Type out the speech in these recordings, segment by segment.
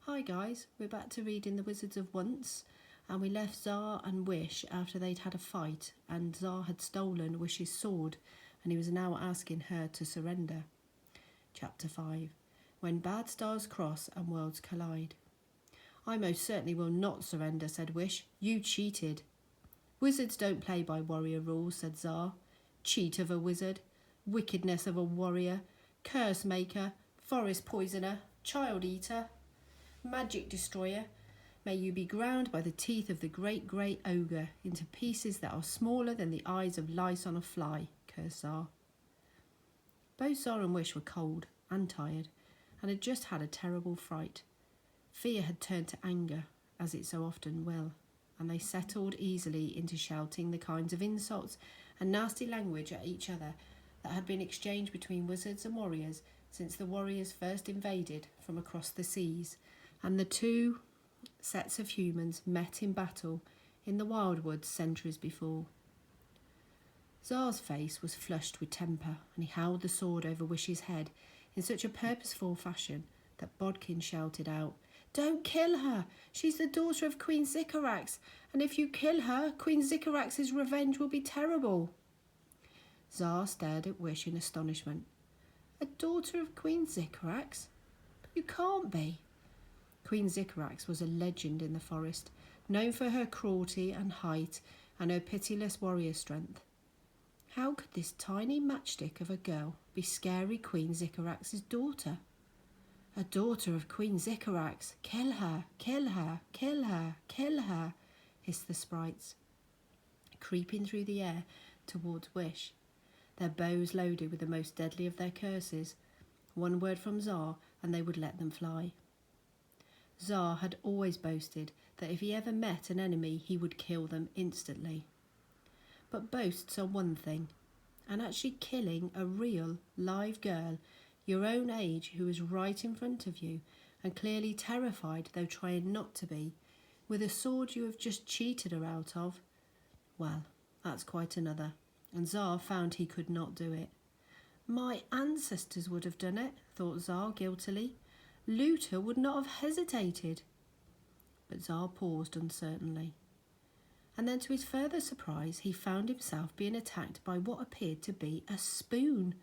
Hi guys, we're back to reading The Wizards of Once, and we left Zar and Wish after they'd had a fight and Zar had stolen Wish's sword and he was now asking her to surrender. Chapter 5. When Bad Stars Cross and Worlds Collide. I most certainly will not surrender, said Wish. You cheated. Wizards don't play by warrior rules, said Zar. Cheat of a wizard, wickedness of a warrior, curse maker, forest poisoner, child eater, magic destroyer, may you be ground by the teeth of the great grey ogre into pieces that are smaller than the eyes of lice on a fly, cursed Zar. Both Zar and Wish were cold and tired, and had just had a terrible fright. Fear had turned to anger, as it so often will, and they settled easily into shouting the kinds of insults and nasty language at each other that had been exchanged between wizards and warriors since the warriors first invaded from across the seas, and the two sets of humans met in battle in the wildwoods centuries before. Zar's face was flushed with temper, and he held the sword over Wish's head in such a purposeful fashion that Bodkin shouted out, "Don't kill her! She's the daughter of Queen Sycorax, and if you kill her, Queen Sycorax's revenge will be terrible." Zar stared at Wish in astonishment. "A daughter of Queen Sycorax? But you can't be." Queen Sycorax was a legend in the forest, known for her cruelty and height and her pitiless warrior strength. How could this tiny matchstick of a girl be scary Queen Sycorax's daughter? A daughter of Queen Sycorax! Kill her! Kill her! Kill her! Kill her! Hissed the sprites, creeping through the air towards Wish, their bows loaded with the most deadly of their curses. One word from Zar and they would let them fly. Zar had always boasted that if he ever met an enemy he would kill them instantly. But boasts are one thing, and actually killing a real, live girl your own age who is right in front of you and clearly terrified though trying not to be, with a sword you have just cheated her out of, well, that's quite another, and Zar found he could not do it. My ancestors would have done it, thought Zar guiltily. Luther would not have hesitated. But Zar paused uncertainly. And then to his further surprise he found himself being attacked by what appeared to be a spoon,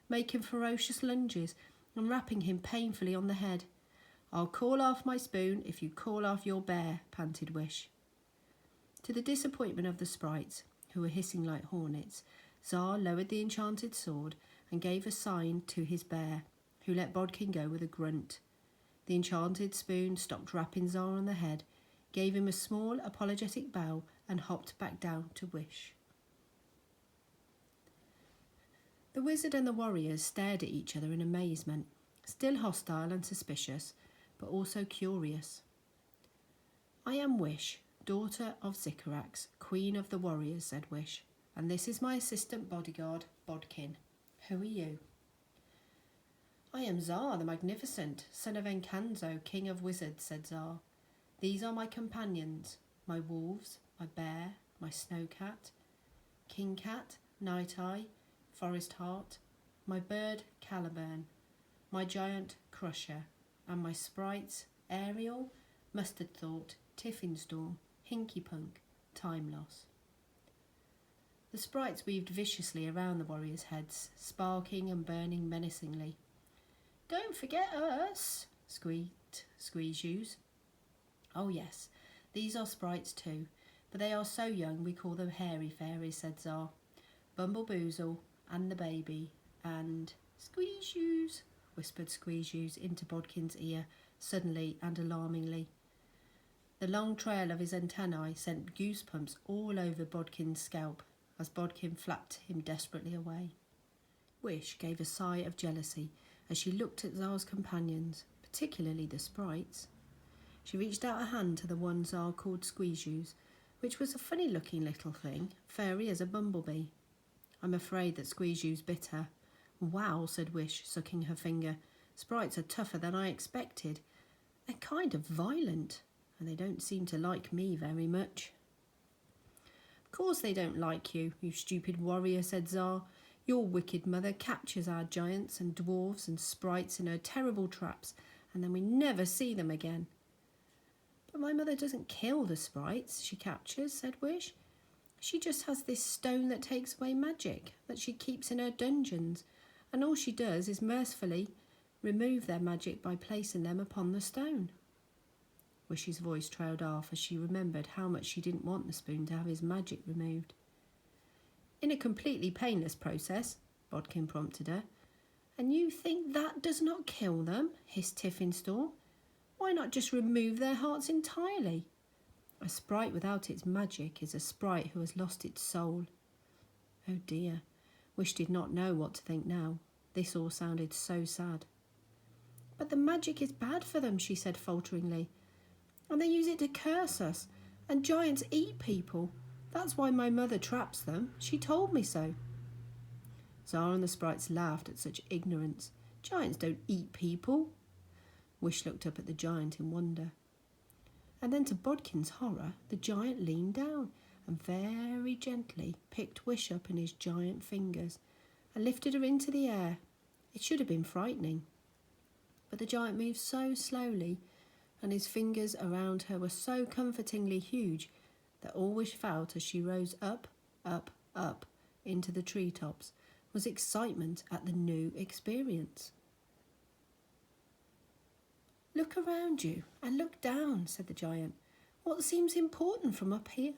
making ferocious lunges and rapping him painfully on the head. "I'll call off my spoon if you call off your bear," panted Wish. To the disappointment of the sprites, who were hissing like hornets, Zar lowered the enchanted sword and gave a sign to his bear, who let Bodkin go with a grunt. The enchanted spoon stopped rapping Zar on the head, gave him a small apologetic bow and hopped back down to Wish. The wizard and the warriors stared at each other in amazement, still hostile and suspicious, but also curious. "I am Wish, daughter of Sycorax, queen of the warriors," said Wish, "and this is my assistant bodyguard, Bodkin. Who are you?" "I am Zar the Magnificent, son of Encanzo, king of wizards," said Zar. "These are my companions, my wolves, my bear, my snowcat, King Cat, Night Eye, Forest Heart, my bird, Caliburn, my giant, Crusher, and my sprites, Ariel, Mustard Thought, Tiffinstorm, Hinky Punk, Time Loss." The sprites weaved viciously around the warriors' heads, sparking and burning menacingly. "Don't forget us," squeaked Squeezes. "Oh yes, these are sprites too, but they are so young we call them hairy fairies," said Zar. "Bumbleboozle, and the baby, and—" "Squeezes," whispered Squeezes into Bodkin's ear, suddenly and alarmingly. The long trail of his antennae sent goosebumps all over Bodkin's scalp as Bodkin flapped him desperately away. Wish gave a sigh of jealousy as she looked at Zar's companions, particularly the sprites. She reached out a hand to the one Zar called Squeezes, which was a funny-looking little thing, furry as a bumblebee. I'm afraid that Squeezes bit her. "Wow," said Wish, sucking her finger. "Sprites are tougher than I expected. They're kind of violent, and they don't seem to like me very much." "Of course they don't like you, you stupid warrior," said Zar. "Your wicked mother captures our giants and dwarves and sprites in her terrible traps and then we never see them again. But my mother doesn't kill the sprites she captures, said Wish. She just has this stone that takes away magic that she keeps in her dungeons, and all she does is mercifully remove their magic by placing them upon the stone. Wish's voice trailed off as she remembered how much she didn't want the spoon to have his magic removed. In a completely painless process, Bodkin prompted her. And you think that does not kill them? Hissed Tiffin-Storm. Why not just remove their hearts entirely? A sprite without its magic is a sprite who has lost its soul. Oh dear, Wish did not know what to think now. This all sounded so sad. But the magic is bad for them, she said falteringly. And they use it to curse us, and giants eat people. That's why my mother traps them. She told me so. Zara and the sprites laughed at such ignorance. Giants don't eat people. Wish looked up at the giant in wonder. And then to Bodkin's horror, the giant leaned down and very gently picked Wish up in his giant fingers and lifted her into the air. It should have been frightening. But the giant moved so slowly, and his fingers around her were so comfortingly huge that all Wish felt as she rose up, up, up into the treetops was excitement at the new experience. Look around you and look down, said the giant. What seems important from up here?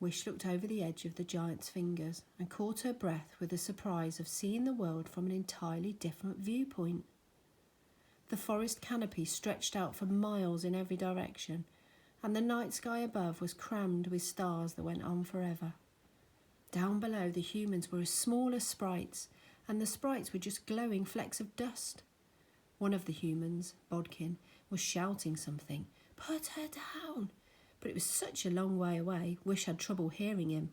Wish looked over the edge of the giant's fingers and caught her breath with the surprise of seeing the world from an entirely different viewpoint. The forest canopy stretched out for miles in every direction, and the night sky above was crammed with stars that went on forever. Down below, the humans were as small as sprites, and the sprites were just glowing flecks of dust. One of the humans, Bodkin, was shouting something. Put her down! But it was such a long way away, Wish had trouble hearing him,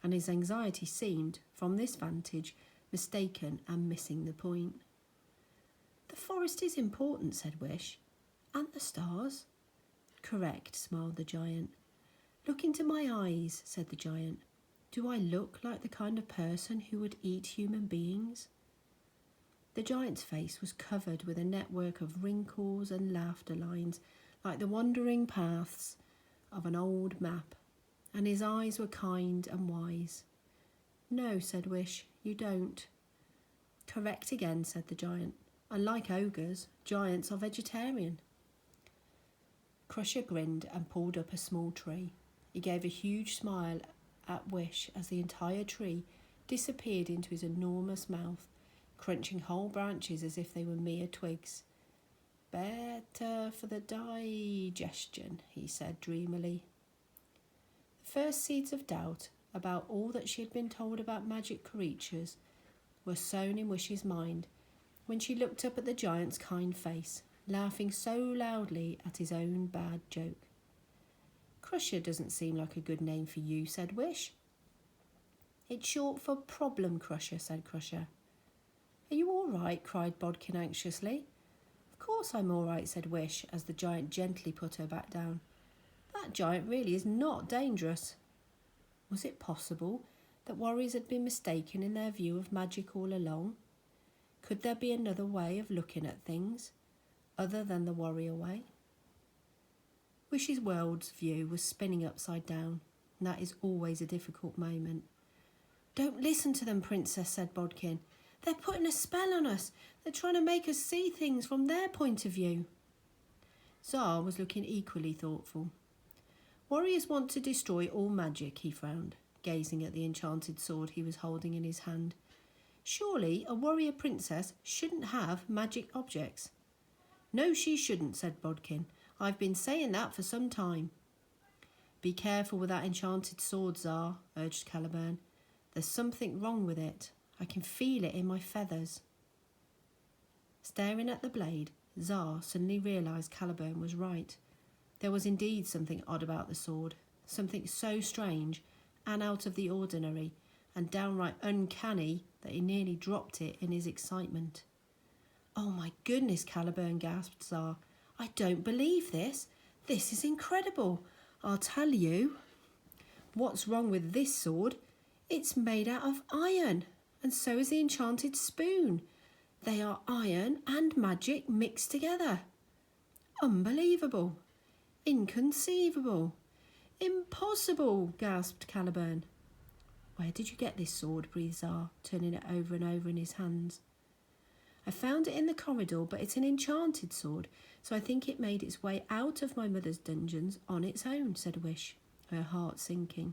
and his anxiety seemed, from this vantage, mistaken and missing the point. The forest is important, said Wish. And the stars? Correct, smiled the giant. Look into my eyes, said the giant. Do I look like the kind of person who would eat human beings? The giant's face was covered with a network of wrinkles and laughter lines, like the wandering paths of an old map, and his eyes were kind and wise. No, said Wish, you don't. Correct again, said the giant. Unlike ogres, giants are vegetarian. Crusher grinned and pulled up a small tree. He gave a huge smile at Wish as the entire tree disappeared into his enormous mouth, crunching whole branches as if they were mere twigs. Better for the digestion, he said dreamily. The first seeds of doubt about all that she had been told about magic creatures were sown in Wish's mind when she looked up at the giant's kind face, laughing so loudly at his own bad joke. Crusher doesn't seem like a good name for you, said Wish. It's short for Problem Crusher, said Crusher. Are you all right? Cried Bodkin anxiously. Of course I'm all right, said Wish, as the giant gently put her back down. That giant really is not dangerous. Was it possible that warriors had been mistaken in their view of magic all along? Could there be another way of looking at things, other than the warrior way? Wish's world's view was spinning upside down, and that is always a difficult moment. Don't listen to them, Princess, said Bodkin. They're putting a spell on us. They're trying to make us see things from their point of view. Tsar was looking equally thoughtful. Warriors want to destroy all magic, he frowned, gazing at the enchanted sword he was holding in his hand. Surely a warrior princess shouldn't have magic objects. No, she shouldn't, said Bodkin. I've been saying that for some time. Be careful with that enchanted sword, Tsar, urged Caliburn. There's something wrong with it. I can feel it in my feathers. Staring at the blade, Tsar suddenly realised Caliburn was right. There was indeed something odd about the sword, something so strange and out of the ordinary and downright uncanny that he nearly dropped it in his excitement. Oh my goodness, Caliburn, gasped Tsar. I don't believe this. This is incredible. I'll tell you. What's wrong with this sword? It's made out of iron, and so is the enchanted spoon. They are iron and magic mixed together. Unbelievable. Inconceivable. Impossible, gasped Caliburn. Where did you get this sword? Breathed Tsar, turning it over and over in his hands. I found it in the corridor, but it's an enchanted sword, so I think it made its way out of my mother's dungeons on its own, said Wish, her heart sinking.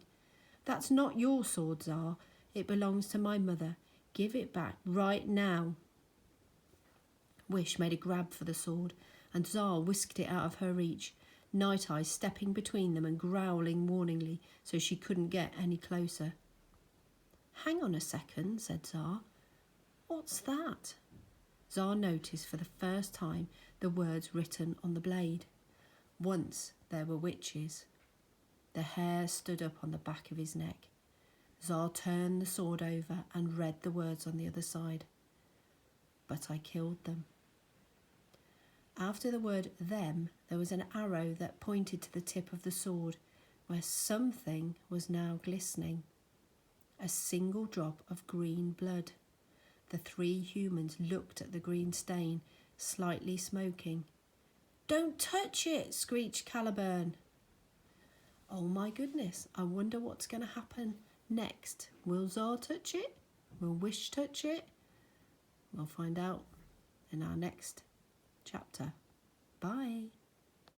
That's not your sword, Tsar. It belongs to my mother. Give it back right now. Wish made a grab for the sword, and Tsar whisked it out of her reach, Night Eye stepping between them and growling warningly so she couldn't get any closer. Hang on a second, said Tsar. What's that? Tsar noticed for the first time the words written on the blade. Once there were witches. The hair stood up on the back of his neck. Tsar turned the sword over and read the words on the other side. But I killed them. After the word them, there was an arrow that pointed to the tip of the sword, where something was now glistening. A single drop of green blood. The three humans looked at the green stain, slightly smoking. Don't touch it, screeched Caliburn. Oh my goodness, I wonder what's going to happen next. Will Tsar touch it? Will Wish touch it? We'll find out in our next chapter. Bye.